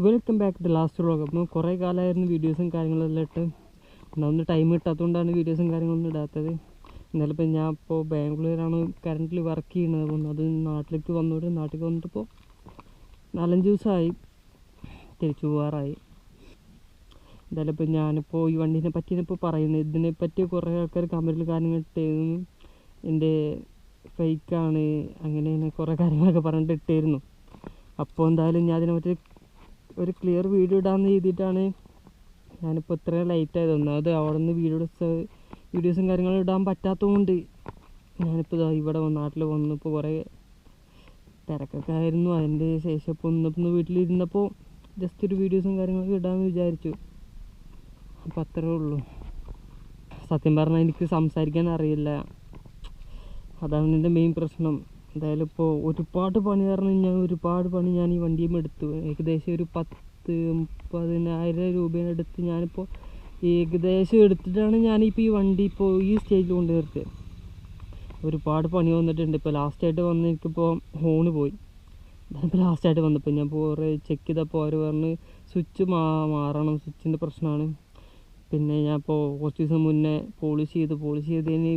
Welcome back to last vlog. അപ്പോൾ കുറേ കാലമായിരുന്നു വീഡിയോസും കാര്യങ്ങളെല്ലാം ഇട്ട്. ഒന്നാമത് ടൈം കിട്ടാത്തതുകൊണ്ടാണ് വീഡിയോസും കാര്യങ്ങളൊന്നും ഇടാത്തത്. എന്നാലും ഇപ്പോൾ ഞാൻ ഇപ്പോൾ ബാംഗ്ലൂരാണ് കറൻ്റ് വർക്ക് ചെയ്യുന്നത്. അപ്പം അത് നാട്ടിലേക്ക് വന്നിട്ടിപ്പോൾ 4-5 ദിവസമായി, തിരിച്ചു പോകാറായി. എന്തായാലും ഇപ്പോൾ ഞാനിപ്പോൾ ഈ വണ്ടീനെ പറ്റിയാണ് ഇപ്പോൾ പറയുന്നത്. ഇതിനെപ്പറ്റി കുറേ ആൾക്കാർ കമൻറ്റിൽ കാര്യങ്ങൾ ഇട്ടായിരുന്നു. എൻ്റെ ഫേക്കാണ് അങ്ങനെ കുറേ കാര്യങ്ങളൊക്കെ പറഞ്ഞിട്ട് ഇട്ടായിരുന്നു. അപ്പോൾ എന്തായാലും ഞാൻ അതിനെപ്പറ്റി ഒരു ക്ലിയർ വീഡിയോ ഇടാമെന്ന് ചെയ്തിട്ടാണ് ഞാനിപ്പോൾ ഇത്രയും ലൈറ്റായത്. ഒന്നാമത് അവിടെ നിന്ന് വീഡിയോസും കാര്യങ്ങളും ഇടാൻ പറ്റാത്തതുകൊണ്ട് ഞാനിപ്പോൾ ഇവിടെ നാട്ടിൽ വന്നപ്പോൾ കുറേ തിരക്കൊക്കെ ആയിരുന്നു. അതിൻ്റെ ശേഷം ഇപ്പോൾ ഒന്ന് വീട്ടിലിരുന്നപ്പോൾ ജസ്റ്റ് ഒരു വീഡിയോസും കാര്യങ്ങളൊക്കെ ഇടാമെന്ന് വിചാരിച്ചു. അപ്പോൾ അത്രേ ഉള്ളൂ. സത്യം പറഞ്ഞാൽ എനിക്ക് സംസാരിക്കാൻ അറിയില്ല, അതാണ് എൻ്റെ മെയിൻ പ്രശ്നം. എന്തായാലും ഇപ്പോൾ ഒരുപാട് പണി പറഞ്ഞു കഴിഞ്ഞാൽ ഞാൻ ഈ വണ്ടിയും എടുത്തു. ഏകദേശം ഒരു 10,000-15,000 രൂപയാണ് എടുത്ത് ഞാനിപ്പോൾ ഏകദേശം എടുത്തിട്ടാണ് ഞാനിപ്പോൾ ഈ വണ്ടി ഇപ്പോൾ ഈ സ്റ്റേജിൽ കൊണ്ട് നിർത്തിയത്. ഒരുപാട് പണി വന്നിട്ടുണ്ട്. ഇപ്പോൾ ലാസ്റ്റായിട്ട് വന്ന് എനിക്കിപ്പോൾ ഹോണ് പോയി. അതിപ്പോൾ ലാസ്റ്റായിട്ട് വന്നപ്പോൾ ഞാൻ കുറേ ചെക്ക് ചെയ്തപ്പോൾ അവർ പറഞ്ഞ് സ്വിച്ച് മാറണം, സ്വിച്ചിൻ്റെ പ്രശ്നമാണ്. പിന്നെ ഞാൻ ഇപ്പോൾ കുറച്ച് ദിവസം മുന്നേ പോളിഷ് ചെയ്തതിന്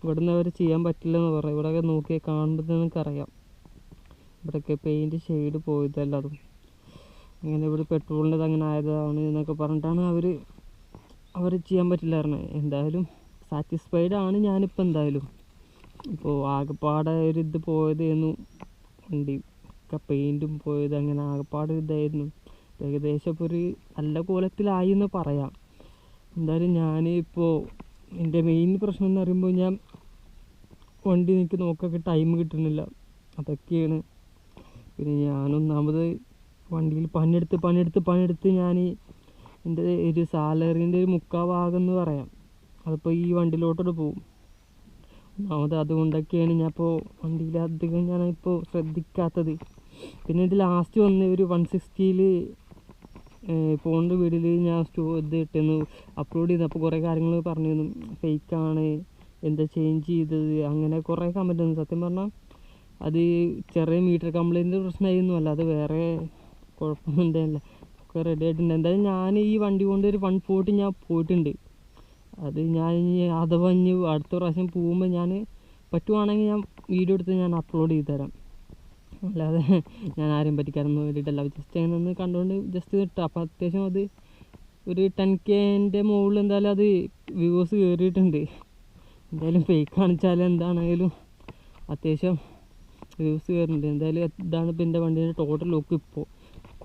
ഇവിടുന്ന് അവർ ചെയ്യാൻ പറ്റില്ലെന്ന് പറയും. ഇവിടെയൊക്കെ നോക്കിയാൽ കാണുമ്പോൾ നിങ്ങൾക്കറിയാം, ഇവിടെയൊക്കെ പെയിൻറ്റ് ഷെയ്ഡ് പോയതല്ലാതും അങ്ങനെ ഇവിടെ പെട്രോളിൻ്റെ അങ്ങനെ ആയതാണ് എന്നൊക്കെ പറഞ്ഞിട്ടാണ് അവർ ചെയ്യാൻ പറ്റില്ല പറഞ്ഞത്. എന്തായാലും സാറ്റിസ്ഫൈഡ് ആണ് ഞാനിപ്പോൾ. എന്തായാലും ഇപ്പോൾ ആകെപ്പാടെ ഒരു ഇത് പോയതായിരുന്നു, വണ്ടി പെയിൻറ്റും പോയത്, അങ്ങനെ ആകെപ്പാട് ഇതായിരുന്നു. ഏകദേശം ഇപ്പോൾ ഒരു നല്ല കോലത്തിലായി എന്ന് പറയാം. എന്തായാലും ഞാനിപ്പോൾ എൻ്റെ മെയിൻ പ്രശ്നം എന്ന് പറയുമ്പോൾ വണ്ടി എനിക്ക് നോക്കൊക്കെ ടൈം കിട്ടുന്നില്ല, അതൊക്കെയാണ്. പിന്നെ ഞാനൊന്നാമത് വണ്ടിയിൽ പണിയെടുത്ത് ഞാൻ എൻ്റെ ഒരു സാലറീൻ്റെ ഒരു 3/4 ഭാഗം എന്ന് പറയാം, അതിപ്പോൾ ഈ വണ്ടിയിലോട്ടോട്ട് പോകും. ഒന്നാമത് അതുകൊണ്ടൊക്കെയാണ് ഞാനിപ്പോൾ വണ്ടിയിൽ അധികം ഞാനിപ്പോൾ ശ്രദ്ധിക്കാത്തത്. പിന്നെ ഇത് ലാസ്റ്റ് വന്ന് ഒരു 160ൽ ഫോണിൻ്റെ വീഡിയോയിൽ ഞാൻ ഇത് ഇട്ടെന്ന് അപ്ലോഡ് ചെയ്തപ്പോൾ കുറേ കാര്യങ്ങൾ പറഞ്ഞിരുന്നു, ഫേക്കാണ്, എന്താ ചേഞ്ച് ചെയ്തത്, അങ്ങനെ കുറേ കമൻറ്റ് വന്നു. സത്യം പറഞ്ഞാൽ അത് ചെറിയ മീറ്റർ കംപ്ലൈൻറ്റിൻ്റെ പ്രശ്നമായിരുന്നു, അല്ലാതെ വേറെ കുഴപ്പമൊന്നും ഉണ്ടായില്ല, ഒക്കെ റെഡി ആയിട്ടുണ്ട്. എന്തായാലും ഞാൻ ഈ വണ്ടി കൊണ്ട് ഒരു 140 ഞാൻ പോയിട്ടുണ്ട്. അത് ഞാൻ അഥവാ അടുത്ത പ്രാവശ്യം പോകുമ്പോൾ ഞാൻ പറ്റുവാണെങ്കിൽ ഞാൻ വീഡിയോ എടുത്ത് ഞാൻ അപ്ലോഡ് ചെയ്ത് തരാം. അല്ലാതെ ഞാൻ ആരെയും പറ്റിക്കാനൊന്നും വേണ്ടിയിട്ടല്ല, ജസ്റ്റ് അങ്ങനെ ഒന്ന് കണ്ടുകൊണ്ട് ജസ്റ്റ് ഇട്ടു. അപ്പോൾ അത്യാവശ്യം അത് ഒരു 10Kൻ്റെ മുകളിൽ എന്തായാലും അത് വ്യൂവേഴ്സ് കയറിയിട്ടുണ്ട്. എന്തായാലും ഫേക്ക് കാണിച്ചാലും എന്താണെങ്കിലും അത്യാവശ്യം വ്യൂസ് കയറുന്നുണ്ട്. എന്തായാലും ഇതാണ് ഇപ്പോൾ എൻ്റെ വണ്ടീൻ്റെ ടോട്ടൽ ലുക്ക്. ഇപ്പോൾ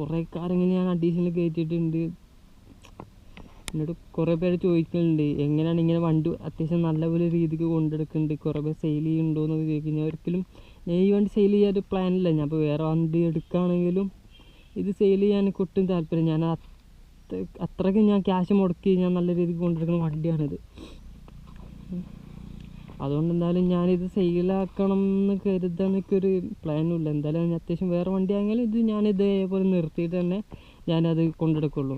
കുറേ കാര്യങ്ങൾ ഞാൻ അഡീഷണൽ കയറ്റിയിട്ടുണ്ട്. എന്നോട് കുറേ പേര് ചോദിക്കുന്നുണ്ട് എങ്ങനെയാണ് ഇങ്ങനെ വണ്ടി അത്യാവശ്യം നല്ല പോലെ രീതിക്ക് കൊണ്ടെടുക്കുന്നുണ്ട്, കുറേ പേര് സെയിൽ ചെയ്യുന്നുണ്ടോ എന്നൊക്കെ ചോദിക്കും. ഞാൻ ഒരിക്കലും ഈ വണ്ടി സെയിൽ ചെയ്യാൻ ഒരു പ്ലാനില്ല. ഞാൻ ഇപ്പോൾ വേറെ വണ്ടി എടുക്കുകയാണെങ്കിലും ഇത് സെയിൽ ചെയ്യാൻ ഒട്ടും താല്പര്യം. ഞാൻ അത്രയ്ക്ക് ഞാൻ ക്യാഷ് മുടക്കി ഞാൻ നല്ല രീതിക്ക് കൊണ്ടെടുക്കുന്ന വണ്ടിയാണിത്. അതുകൊണ്ട് എന്തായാലും ഞാനിത് സെയിലാക്കണം എന്ന് കരുതാൻ എനിക്കൊരു പ്ലാനും ഇല്ല. എന്തായാലും അത്യാവശ്യം വേറെ വണ്ടി ആണെങ്കിലും ഇത് ഞാനിതേപോലെ നിർത്തിയിട്ട് തന്നെ ഞാനത് കൊണ്ടെടുക്കുള്ളൂ.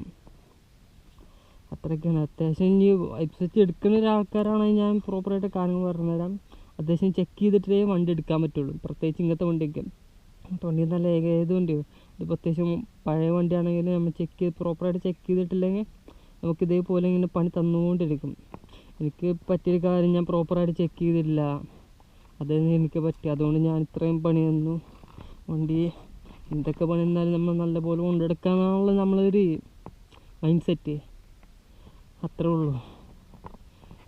അത്രയ്ക്കാണ്. അത്യാവശ്യം ഇനി വെബ്സൈറ്റ് എടുക്കുന്ന ഒരാൾക്കാരാണെങ്കിൽ ഞാൻ പ്രോപ്പറായിട്ട് കാര്യങ്ങൾ പറഞ്ഞുതരാം. അത്യാവശ്യം ചെക്ക് ചെയ്തിട്ടേ വണ്ടി എടുക്കാൻ പറ്റുള്ളൂ, പ്രത്യേകിച്ച് ഇങ്ങനത്തെ വണ്ടിയൊക്കെ. വണ്ടി നല്ല ഏത് വണ്ടിയോ, ഇതിപ്പോൾ അത്യാവശ്യം പഴയ വണ്ടിയാണെങ്കിൽ നമ്മൾ പ്രോപ്പറായിട്ട് ചെക്ക് ചെയ്തിട്ടില്ലെങ്കിൽ നമുക്ക് ഇതേപോലെ ഇങ്ങനെ പണി തന്നുകൊണ്ടിരിക്കും. എനിക്ക് പറ്റിയൊരു കാര്യം ഞാൻ പ്രോപ്പറായിട്ട് ചെക്ക് ചെയ്തില്ല, അതായിരുന്നു എനിക്ക് പറ്റുക. അതുകൊണ്ട് ഞാൻ ഇത്രയും പണി തന്നു. വണ്ടി എന്തൊക്കെ പണി തന്നാലും നമ്മൾ നല്ലപോലെ കൊണ്ടെടുക്കാമെന്നുള്ള നമ്മളൊരു മൈൻഡ് സെറ്റ്, അത്രേ ഉള്ളൂ.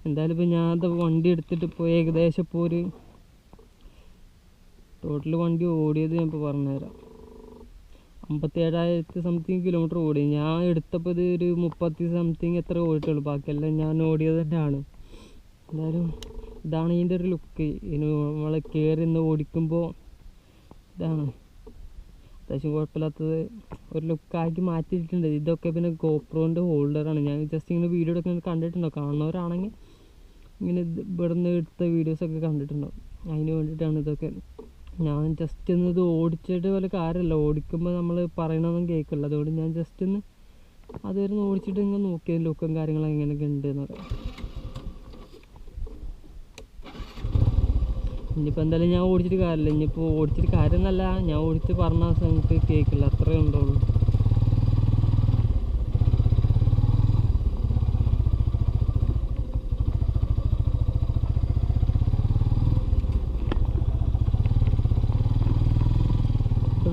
എന്തായാലും ഇപ്പോൾ ഞാൻ വണ്ടി എടുത്തിട്ട് ഇപ്പോൾ ഏകദേശം ഇപ്പോൾ ഒരു ടോട്ടൽ വണ്ടി ഓടിയത് ഞാൻ ഇപ്പോൾ പറഞ്ഞുതരാം. 57,000 സംതിങ് കിലോമീറ്റർ ഓടി. ഞാൻ എടുത്തപ്പോൾ ഇത് ഒരു 30 സംതിങ് എത്ര ഓടിയിട്ടുള്ളൂ, ബാക്കിയെല്ലാം ഞാൻ ഓടിയത് തന്നെയാണ്. എന്തായാലും ഇതാണ് ഇതിൻ്റെ ഒരു ലുക്ക്. ഇനി നമ്മൾ കയറി നിന്ന് ഓടിക്കുമ്പോൾ ഇതാണ് അത്യാവശ്യം കുഴപ്പമില്ലാത്തത് ഒരു ലുക്കാക്കി മാറ്റിയിട്ടുണ്ട്. ഇതൊക്കെ പിന്നെ ഗോപ്രോൻ്റെ ഹോൾഡറാണ്. ഞാൻ ജസ്റ്റ് ഇങ്ങനെ വീഡിയോ എടുക്കുന്നത് കണ്ടിട്ടുണ്ടോ, കാണുന്നവരാണെങ്കിൽ ഇങ്ങനെ ഇവിടെ നിന്ന് എടുത്ത വീഡിയോസൊക്കെ കണ്ടിട്ടുണ്ടോ, അതിന് വേണ്ടിയിട്ടാണ് ഇതൊക്കെ. ഞാൻ ജസ്റ്റ് ഒന്ന് ഇത് ഓടിച്ചിട്ട് വല്ല കാര്യമല്ല, ഓടിക്കുമ്പോൾ നമ്മൾ പറയണതൊന്നും കേൾക്കില്ല. അതുകൊണ്ട് ഞാൻ ജസ്റ്റ് ഒന്ന് അതുവരെ ഓടിച്ചിട്ട് ഇങ്ങനെ നോക്കിയത് ലുക്കും കാര്യങ്ങളും എങ്ങനെയൊക്കെ ഉണ്ട് എന്ന് പറയാം. ഇനിയിപ്പോൾ എന്തായാലും ഞാൻ ഓടിച്ചിട്ട് കാര്യമില്ല, ഇനിയിപ്പോൾ ഓടിച്ചിട്ട് കാര്യമെന്നല്ല, ഞാൻ ഓടിച്ച് പറഞ്ഞ സമയത്ത് കേൾക്കില്ല, അത്രയേ ഉണ്ടാവുള്ളൂ.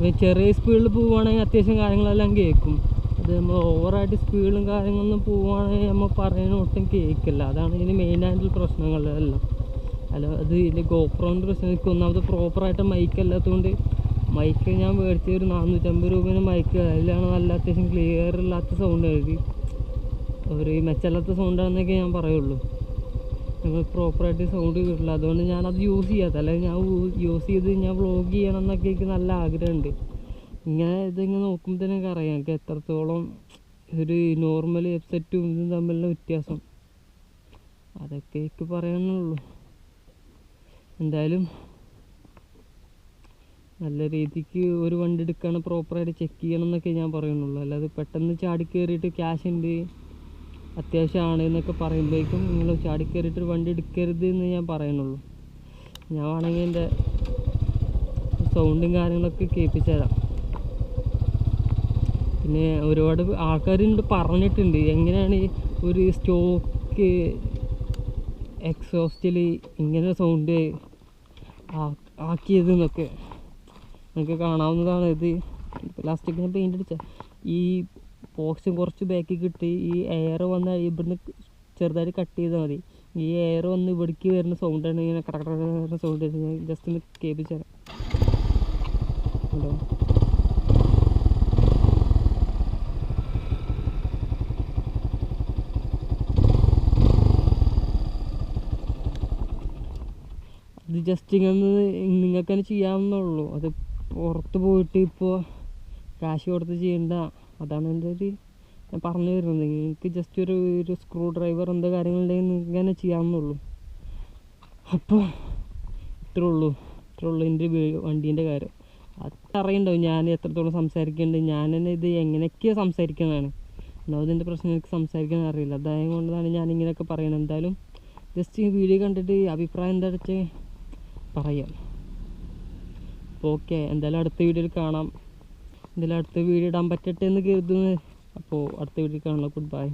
അപ്പോൾ ചെറിയ സ്പീഡിൽ പോവുകയാണെങ്കിൽ അത്യാവശ്യം കാര്യങ്ങളെല്ലാം കേൾക്കും. അത് നമ്മൾ ഓവറായിട്ട് സ്പീഡും കാര്യങ്ങളൊന്നും പോവുകയാണെങ്കിൽ നമ്മൾ പറയുന്ന ഒട്ടും കേൾക്കില്ല. അതാണ് ഇതിന് മെയിനായിട്ടുള്ള പ്രശ്നങ്ങളെല്ലാം. അല്ല അത് ഇതിൻ്റെ ഗോപ്രോൻ്റെ പ്രശ്നം. എനിക്ക് ഒന്നാമത് പ്രോപ്പറായിട്ട് മൈക്ക് അല്ലാത്തതുകൊണ്ട്, മൈക്ക് ഞാൻ മേടിച്ച ഒരു 450 രൂപേൻ്റെ മൈക്ക്, അതിലാണ് നല്ല അത്യാവശ്യം ക്ലിയർ ഇല്ലാത്ത സൗണ്ട് എഴുതി, ഒരു മെച്ചമില്ലാത്ത സൗണ്ടാണെന്നൊക്കെ ഞാൻ പറയുള്ളൂ. നമ്മൾ പ്രോപ്പറായിട്ട് സൗണ്ട് കിട്ടില്ല. അതുകൊണ്ട് ഞാനത് യൂസ് ചെയ്യാത്ത. അല്ലെങ്കിൽ ഞാൻ യൂസ് ചെയ്ത് ഞാൻ വ്ളോഗ് ചെയ്യണം എന്നൊക്കെ എനിക്ക് നല്ല ആഗ്രഹമുണ്ട്. ഇതിങ്ങനെ നോക്കുമ്പോൾ തന്നെ അറിയാം എനിക്ക് എത്രത്തോളം ഒരു നോർമൽ ഹെഡ്സെറ്റും ഇതും തമ്മിലുള്ള വ്യത്യാസം. അതൊക്കെ എനിക്ക് പറയാനുള്ളൂ. എന്തായാലും നല്ല രീതിക്ക് ഒരു വണ്ടി എടുക്കുകയാണ് പ്രോപ്പറായിട്ട് ചെക്ക് ചെയ്യണം എന്നൊക്കെ ഞാൻ പറയുന്നുള്ളൂ. അല്ലാതെ പെട്ടെന്ന് ചാടി കയറിയിട്ട് ക്യാഷ് ഉണ്ട് അത്യാവശ്യമാണ് എന്നൊക്കെ പറയുമ്പോഴേക്കും നിങ്ങൾ ചാടി കയറിയിട്ടൊരു വണ്ടി എടുക്കരുത് എന്ന് ഞാൻ പറയുന്നുള്ളൂ. ഞാൻ വേണമെങ്കിൽ എൻ്റെ സൗണ്ടും കാര്യങ്ങളൊക്കെ കേൾപ്പിച്ചു തരാം. പിന്നെ ഒരുപാട് ആൾക്കാർ എന്നോട് പറഞ്ഞിട്ടുണ്ട് എങ്ങനെയാണ് ഒരു സ്റ്റോക്ക് എക്സോസ്റ്റിൽ ഇങ്ങനെ സൗണ്ട് ആക്കിയതെന്നൊക്കെ നിങ്ങൾക്ക് കാണാവുന്നതാണ്. ഇത് പ്ലാസ്റ്റിക്കിന് പെയിൻ്റ് അടിച്ച ഈ ബോക്സും കുറച്ച് ബാക്കിൽ കിട്ടി ഈ എയർ വന്ന് ഇവിടുന്ന് ചെറുതായിട്ട് കട്ട് ചെയ്താൽ മതി. ഈ എയർ വന്ന് ഇവിടേക്ക് വരുന്ന സൗണ്ടാണ് ഇങ്ങനെ കടകട സൗണ്ട്. ഞാൻ ജസ്റ്റ് ഒന്ന് കേൾപ്പിച്ചു തരാം. ഹലോ, അത് ജസ്റ്റ് ഇങ്ങനെ നിങ്ങൾക്ക് തന്നെ ചെയ്യാവുന്നുള്ളൂ. അത് പുറത്ത് പോയിട്ട് ഇപ്പോൾ കാശ് കൊടുത്ത് ചെയ്യേണ്ട. അതാണ് എൻ്റെ ഞാൻ പറഞ്ഞു വരുന്നത്. നിങ്ങൾക്ക് ജസ്റ്റ് ഒരു സ്ക്രൂ ഡ്രൈവർ എന്താ കാര്യങ്ങളുണ്ടെങ്കിൽ നിങ്ങൾക്ക് തന്നെ ചെയ്യാവുന്നുള്ളൂ. അപ്പോൾ ഇത്രേ ഉള്ളൂ എൻ്റെ വണ്ടീൻ്റെ കാര്യം. അതറിയണ്ടാവും ഞാൻ എത്രത്തോളം സംസാരിക്കുന്നുണ്ട്. ഞാൻ തന്നെ ഇത് എങ്ങനെയൊക്കെയാണ് സംസാരിക്കുന്നതാണ്. ഒന്നാമത് എൻ്റെ പ്രശ്നം എനിക്ക് സംസാരിക്കാൻ അറിയില്ല. അതായതുകൊണ്ടാണ് ഞാൻ ഇങ്ങനെയൊക്കെ പറയുന്നത്. എന്തായാലും ജസ്റ്റ് ഈ വീഡിയോ കണ്ടിട്ട് അഭിപ്രായം എന്താ വെച്ചാൽ പറയാം. അപ്പോൾ ഓക്കെ, എന്തായാലും അടുത്ത വീഡിയോയിൽ കാണാം. എന്തായാലും അടുത്ത വീഡിയോ ഇടാൻ പറ്റട്ടെ എന്ന് കരുതുന്നു. അപ്പോൾ അടുത്ത വീഡിയോ കാണാം. Good bye.